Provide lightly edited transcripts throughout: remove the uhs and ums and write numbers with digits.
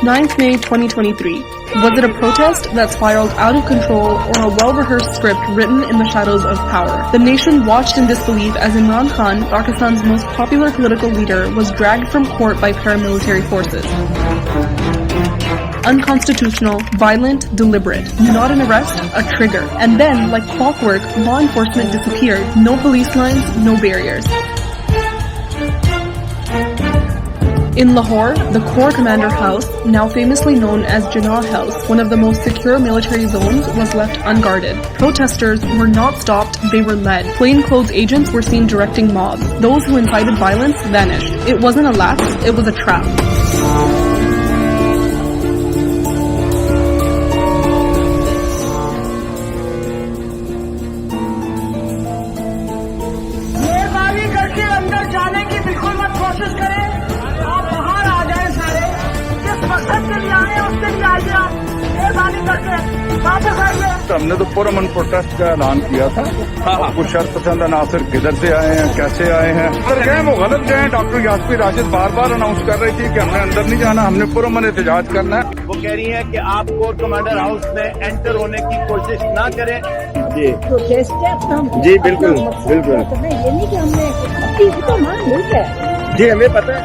9th May 2023. Was it a protest that spiraled out of control or a well-rehearsed script written in the shadows of power? The nation watched in disbelief as Imran Khan, Pakistan's most popular political leader, was dragged from court by paramilitary forces. Unconstitutional, violent, deliberate. Not an arrest, a trigger. And then, like clockwork, law enforcement disappeared. No police lines, no barriers. In Lahore, the Corps Commander House, now famously known as JKHAN House, one of the most secure military zones, was left unguarded. Protesters were not stopped, they were led. Plainclothes agents were seen directing mobs. Those who incited violence vanished. It wasn't a lapse, it was a trap. हमने तो पुरअमन protest का ऐलान किया था। कुछ शर्त पसंद अनासर किधर से आए हैं, कैसे आए हैं, अगर गए वो गलत गए। डॉक्टर यास्मीन राशिद बार बार अनाउंस कर रही थी कि हमने अंदर नहीं जाना, हमने पुरअमन एहतजाज करना है। वो कह रही है कि आप कोर कमांडर हाउस में एंटर होने की कोशिश ना करें। जी प्रोटेस्ट है जी बिल्कुल बिल्कुल। ये नहीं कि हमने तो मान नहीं है। जी हमें पता है।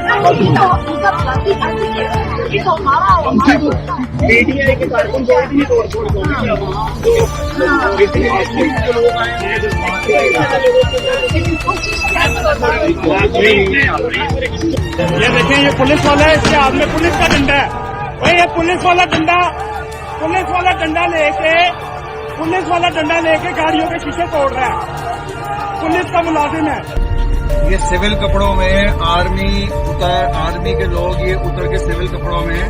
पीटीआई के कारकुन कोई भी तोड़ फोड़ ये देखें, ये पुलिस वाला है, इसके हाथ में पुलिस का डंडा है। भाई ये पुलिस वाला डंडा लेके गाड़ियों के शीशे तोड़ रहा है। पुलिस का मुलाजिम है। ये सिविल कपड़ों में आर्मी के लोग ये उतर के सिविल कपड़ों में,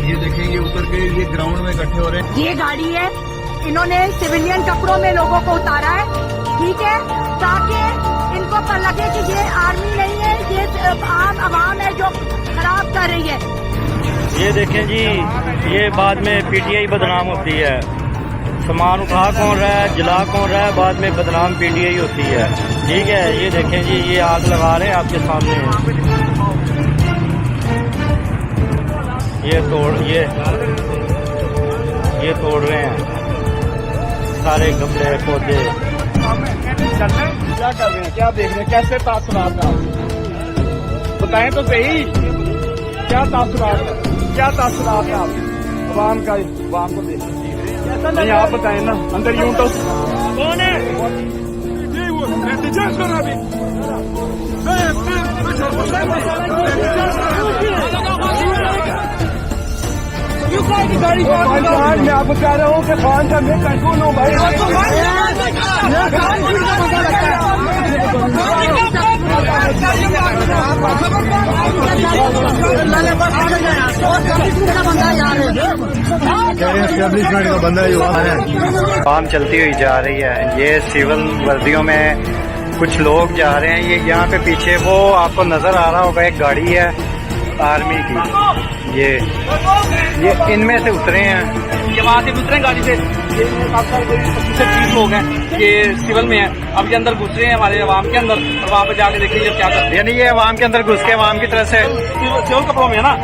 ये देखें, ये उतर के ये ग्राउंड में इकट्ठे हो रहे हैं। ये गाड़ी है, इन्होंने सिविलियन कपड़ों में लोगों को उतारा है, ठीक है, ताकि इनको पर लगे कि ये आर्मी नहीं है, ये आम आवाम है जो खराब कर रही है। ये देखें जी, ये बाद में पीटीआई बदनाम होती है। सामान उठा कौन रहा है, जला कौन रहा है, बाद में बदनाम पीटीआई होती है। ठीक है, ये देखें जी, ये आग लगा रहे हैं आपके सामने। ये तोड़ रहे हैं सारे गमले पौधे। क्या कर रहे हैं, क्या देख रहे हैं, कैसे तासुरात है? बताएं तो सही, क्या तासुरात है आप आवाम का? आवाम को देख नहीं, आप बताएं ना। अंदर यूं तो कौन है? मैं आपको कह रहा हूँ कि खान साहब मैं कंट्रोल हूँ भाई। एस्टेब्लिशमेंट का बंदा ही हुआ है। काम चलती हुई जा रही है। ये सिविल वर्दियों में कुछ लोग जा रहे हैं। ये यहाँ पे पीछे वो आपको नजर आ रहा होगा, एक गाड़ी है आर्मी की। ये इनमें से उतरे हैं, ये वहाँ से उतरे गाड़ी से। ये 30 लोग हैं, ये सिविल में है। अब ये अंदर घुस रहे हैं हमारे अवाम के अंदर, और वहाँ पे जाके देखेंगे क्या करते हैं। यानी ये अवाम के अंदर घुस के अवाम की तरफ से सिविल कपड़ों में है ना।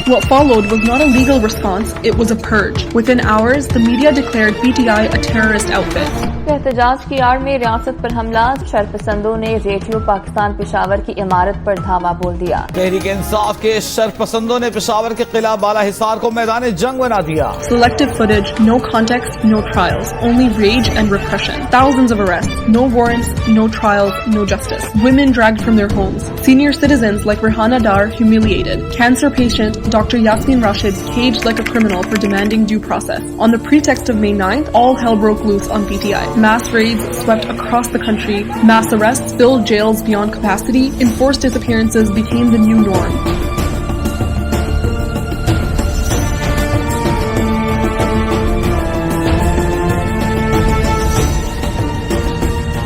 What followed was not a legal response, it was a purge. Within hours, the media declared PTI a terrorist outfit. एहतजाज की आड़ में रियासत पर हमला, शरपसंदों ने रेडियो पाकिस्तान पेशावर की इमारत पर धावा बोल दिया। तहरीक इंसाफ के शरपसंदों ने पेशावर के खिलाफ बाला हिसार को मैदान जंग बना दिया। Selective footage, no context, no trials, only rage and repression. Thousands of arrests, no warrants, no trials, no justice. Women dragged from their homes. Senior citizens like Rehana Dar humiliated. Cancer patient Dr. Yasmin Rashid caged like a criminal for demanding due process. On the pretext of May 9th, all hell broke loose on PTI. Mass raids swept across the country. Mass arrests filled jails beyond capacity. Enforced disappearances became the new norm.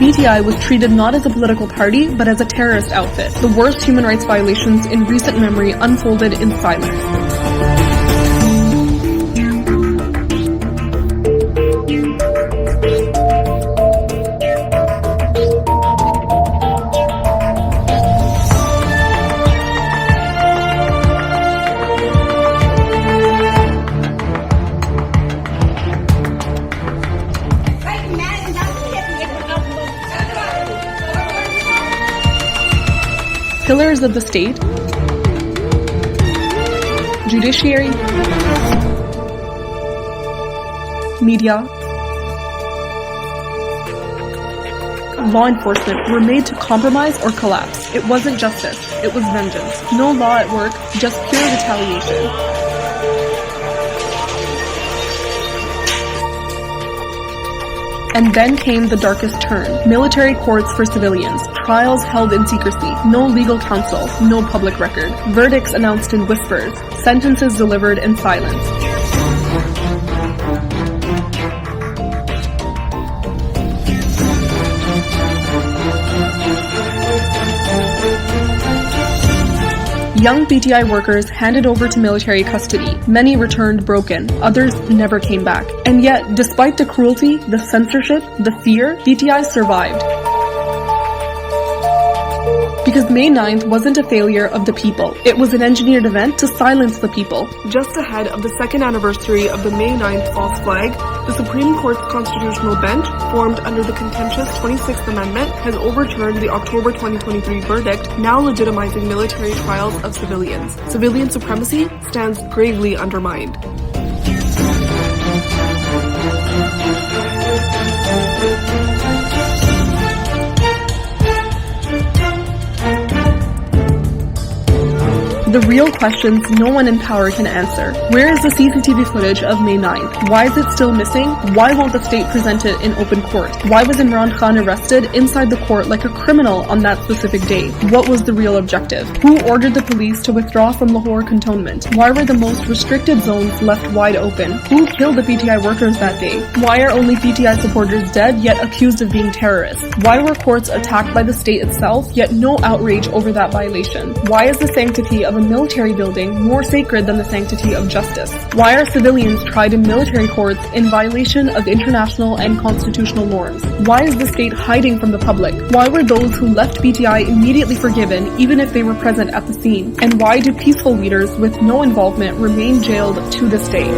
PTI was treated not as a political party, but as a terrorist outfit. The worst human rights violations in recent memory unfolded in silence. pillars of the state, judiciary, media, law enforcement were made to compromise or collapse. It wasn't justice, it was vengeance. No law at work, just pure retaliation. And then came the darkest turn. Military courts for civilians, trials held in secrecy, no legal counsel, no public record, verdicts announced in whispers, sentences delivered in silence. Young PTI workers handed over to military custody. Many returned broken. Others never came back. And yet, despite the cruelty, the censorship, the fear, PTI survived. Because May 9th wasn't a failure of the people. It was an engineered event to silence the people. Just ahead of the second anniversary of the May 9th false flag, the Supreme Court's constitutional bench, formed under the contentious 26th Amendment, has overturned the October 2023 verdict, now legitimizing military trials of civilians. Civilian supremacy stands gravely undermined. The real questions no one in power can answer. Where is the CCTV footage of May 9th? Why is it still missing? Why won't the state present it in open court? Why was Imran Khan arrested inside the court like a criminal on that specific day? What was the real objective? Who ordered the police to withdraw from Lahore cantonment? Why were the most restricted zones left wide open? Who killed the PTI workers that day? Why are only PTI supporters dead yet accused of being terrorists? Why were courts attacked by the state itself yet no outrage over that violation? Why is the sanctity of a military building more sacred than the sanctity of justice? Why are civilians tried in military courts in violation of international and constitutional norms? Why is the state hiding from the public? Why were those who left PTI immediately forgiven even if they were present at the scene? And why do peaceful leaders with no involvement remain jailed to this day?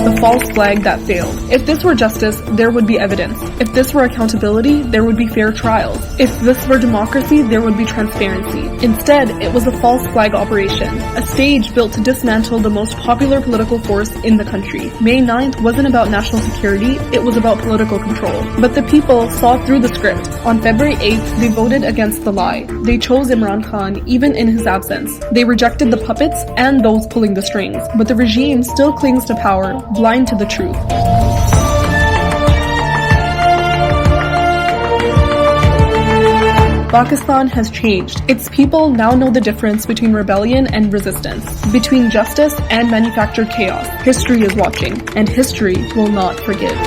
The false flag that failed. If this were justice, there would be evidence. If this were accountability, there would be fair trials. If this were democracy, there would be transparency. Instead, it was a false flag operation, a stage built to dismantle the most popular political force in the country. May 9th wasn't about national security, it was about political control. But the people saw through the script. On February 8th, they voted against the lie. They chose Imran Khan, even in his absence. They rejected the puppets and those pulling the strings. But the regime still clings to power, blind to the truth. Pakistan has changed. Its people now know the difference between rebellion and resistance, between justice and manufactured chaos. History is watching, and history will not forgive.